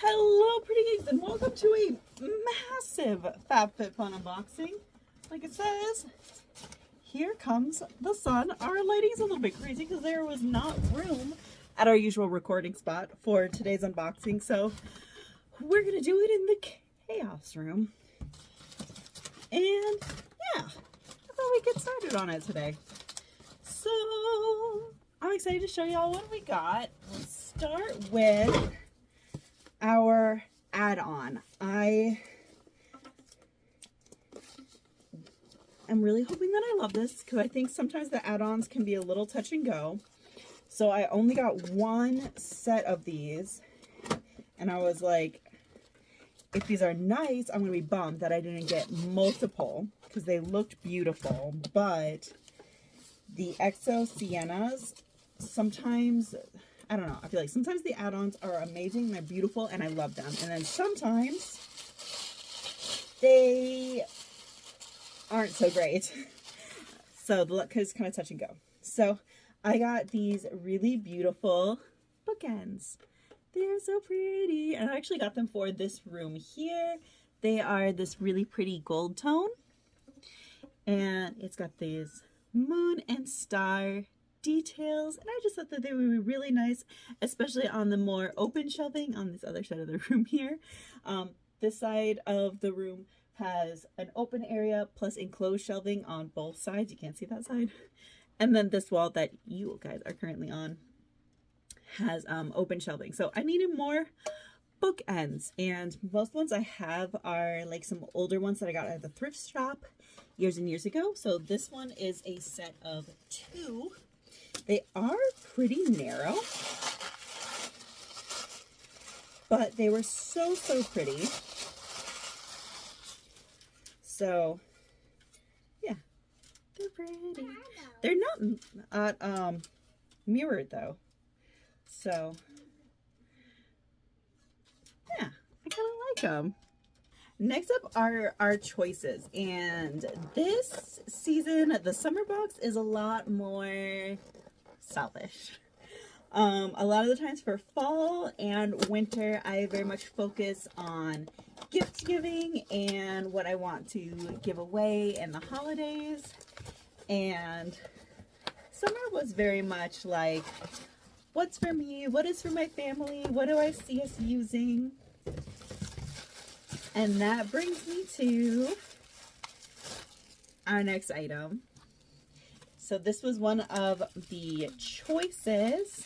Hello pretties and welcome to a massive FabFitFun unboxing. Like it says, here comes the sun. Our lighting's a little bit crazy because there was not room at our usual recording spot for today's unboxing, so we're gonna do it in the chaos room. And yeah, I thought we'd get started on it today. So I'm excited to show y'all what we got. Let's start with our add-on. I am really hoping that I love this because I think sometimes the add-ons can be a little touch and go. So I only got one set of these and I was like, if these are nice, I'm gonna be bummed that I didn't get multiple because they looked beautiful. But the EXO Siennas, sometimes, I don't know, I feel like sometimes the add-ons are amazing, they're beautiful, and I love them. And then sometimes they aren't so great. So the look is kind of touch and go. So I got these really beautiful bookends. They're so pretty. And I actually got them for this room here. They are this really pretty gold tone. And it's got these moon and star details, and I just thought that they would be really nice, especially on the more open shelving on this other side of the room here. This side of the room has an open area plus enclosed shelving on both sides. You can't see that side. And then this wall that you guys are currently on has open shelving. So I needed more bookends, and most ones I have are like some older ones that I got at the thrift shop years and years ago. So this one is a set of 2. They are pretty narrow, but they were so pretty. So yeah, they're pretty. They're not mirrored though, so yeah, I kind of like them. Next up are our choices, and this season the summer box is a lot more selfish. A lot of the times for fall and winter I very much focus on gift giving and what I want to give away in the holidays, and summer was very much like, what's for me, what is for my family, what do I see us using. And that brings me to our next item. So this was one of the choices,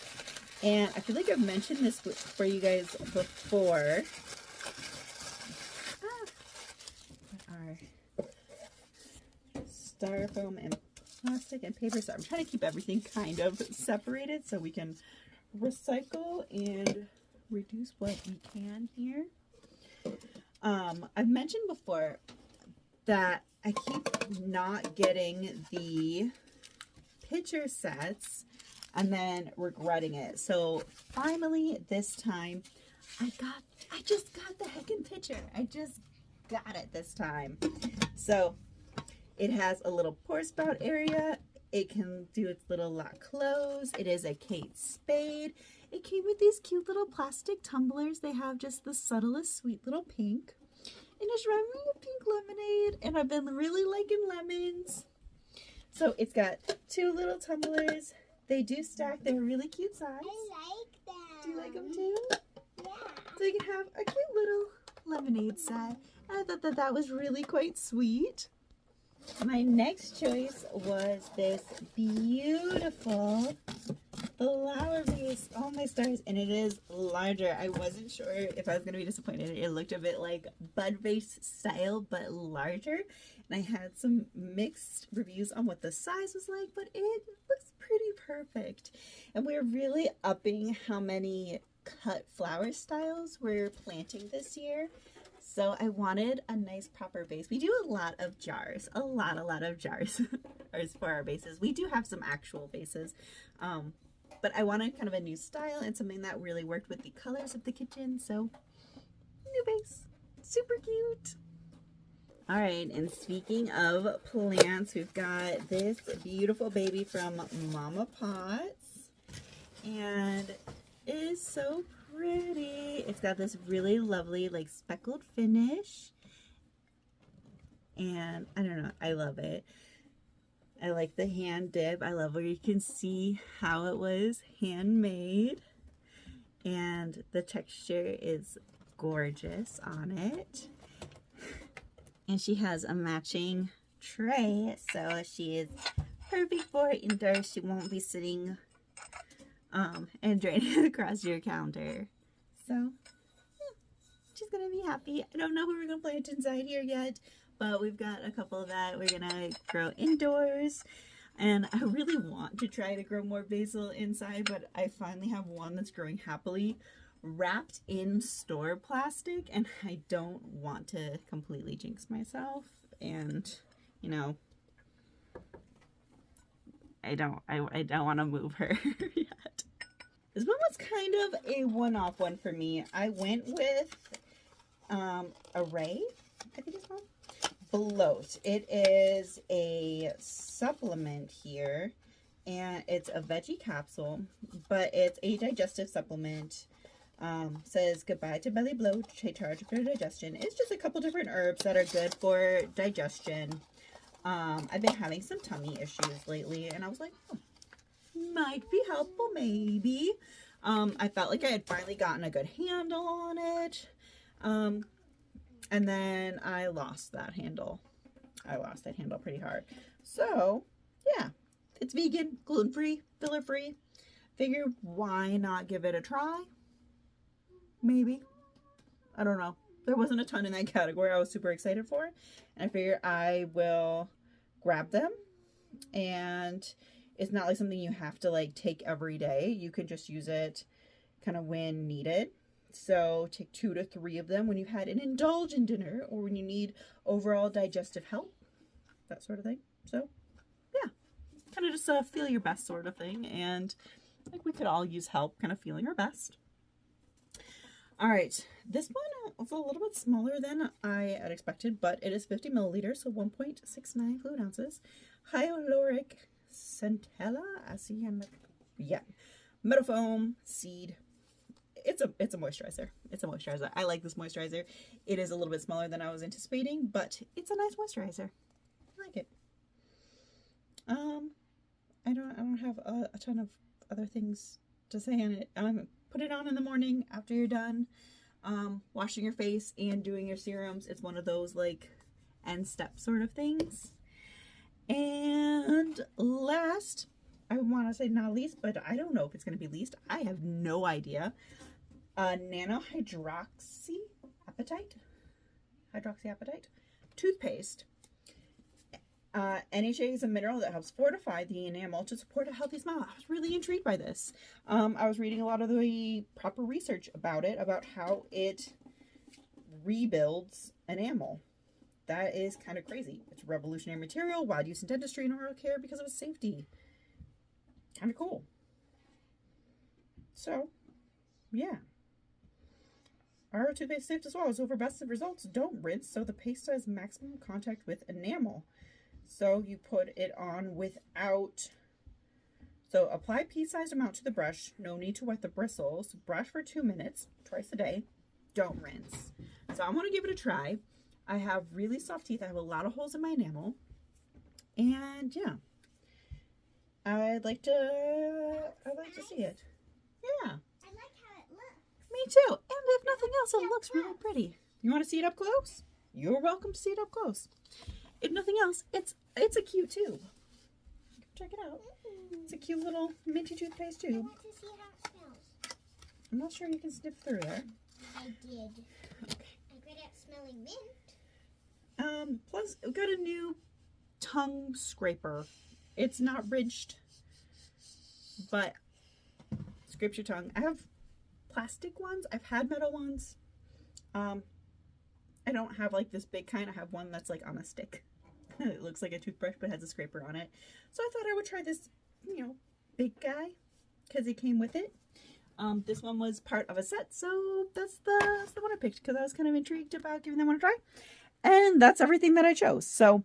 and I feel like I've mentioned this for you guys before. Our styrofoam and plastic and paper. So I'm trying to keep everything kind of separated so we can recycle and reduce what we can here. I've mentioned before that I keep not getting the picture sets and then regretting it. So finally this time I just got the heckin' picture. I just got it this time. So it has a little pour spout area. It can do its little lock close. It is a Kate Spade. It came with these cute little plastic tumblers. They have just the subtlest sweet little pink. And it's reminding me of pink lemonade. And I've been really liking lemons. So it's got 2 little tumblers. They do stack. They're a really cute size. I like them. Do you like them too? Yeah. So you can have a cute little lemonade set. And I thought that that was really quite sweet. My next choice was this beautiful flower vase. Oh my stars. And it is larger. I wasn't sure if I was going to be disappointed. It looked a bit like bud vase style, but larger. And I had some mixed reviews on what the size was like, but it looks pretty perfect. And we're really upping how many cut flower styles we're planting this year. So I wanted a nice proper vase. We do a lot of jars, a lot of jars for our vases. We do have some actual vases, but I wanted kind of a new style and something that really worked with the colors of the kitchen. So new vase, super cute. All right, and speaking of plants, we've got this beautiful baby from Mama Pots, and it is so pretty. It's got this really lovely like speckled finish. And I don't know, I love it. I like the hand dip. I love where you can see how it was handmade. And the texture is gorgeous on it. And she has a matching tray, so she is perfect for indoors. She won't be sitting and draining across your counter. So she's gonna be happy. I don't know who we're gonna plant inside here yet, but we've got a couple that we're gonna grow indoors. And I really want to try to grow more basil inside, but I finally have one that's growing happily wrapped in store plastic, and I don't want to completely jinx myself. And you know, I don't want to move her yet. This one was kind of a one-off one for me. I went with Array, I think it's called. Bloat. It is a supplement here, and it's a veggie capsule, but it's a digestive supplement. Says goodbye to belly bloat, take charge of your digestion. It's just a couple different herbs that are good for digestion. I've been having some tummy issues lately, and I was like, oh, might be helpful maybe. I felt like I had finally gotten a good handle on it. And then I lost that handle. I lost that handle pretty hard. So, yeah. It's vegan, gluten-free, filler-free. Figure why not give it a try? Maybe. I don't know. There wasn't a ton in that category I was super excited for. And I figure I will grab them. And it's not like something you have to like take every day. You can just use it kind of when needed. So take 2 to 3 of them when you've had an indulgent dinner or when you need overall digestive help, that sort of thing. So yeah, kind of just feel your best sort of thing. And I think we could all use help kind of feeling our best. All right, this one was a little bit smaller than I had expected, but it is 50 milliliters, so 1.69 fluid ounces. Hyaluronic centella, yeah, meadowfoam seed. It's a moisturizer. It's a moisturizer. I like this moisturizer. It is a little bit smaller than I was anticipating, but it's a nice moisturizer. I like it. I don't have a ton of other things to say on it. Put it on in the morning after you're done washing your face and doing your serums. It's one of those like end step sort of things. And last, I want to say not least, but I don't know if it's going to be least. I have no idea. Hydroxyapatite toothpaste. NHA is a mineral that helps fortify the enamel to support a healthy smile. I was really intrigued by this. I was reading a lot of the proper research about it, about how it rebuilds enamel. That is kind of crazy. It's a revolutionary material, wide use in dentistry and oral care because of its safety. Kind of cool. So, yeah. Our toothpaste is safe to swallow, so for best of results, don't rinse so the paste has maximum contact with enamel. So you put it on without, so apply pea-sized amount to the brush, no need to wet the bristles, brush for 2 minutes, twice a day, don't rinse. So I want to give it a try. I have really soft teeth, I have a lot of holes in my enamel, and yeah, I'd like to see it. Yeah. I like how it looks. Me too. And if nothing else, it looks really pretty. You want to see it up close? You're welcome to see it up close. If nothing else, it's a cute tube. Check it out. It's a cute little minty toothpaste tube. I want to see how it smells. I'm not sure you can sniff through there. I did. Okay. I'm good at smelling mint. Plus, we've got a new tongue scraper. It's not ridged, but scrapes your tongue. I have plastic ones. I've had metal ones. I don't have like this big kind. I have one that's like on a stick. It looks like a toothbrush but has a scraper on it. So I thought I would try this, you know, big guy because it came with it. This one was part of a set, so that's the one I picked because I was kind of intrigued about giving them one a try. And that's everything that I chose. So,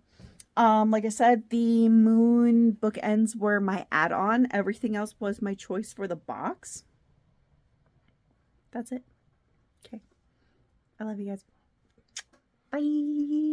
like I said, the moon bookends were my add-on. Everything else was my choice for the box. That's it. Okay. I love you guys. Bye.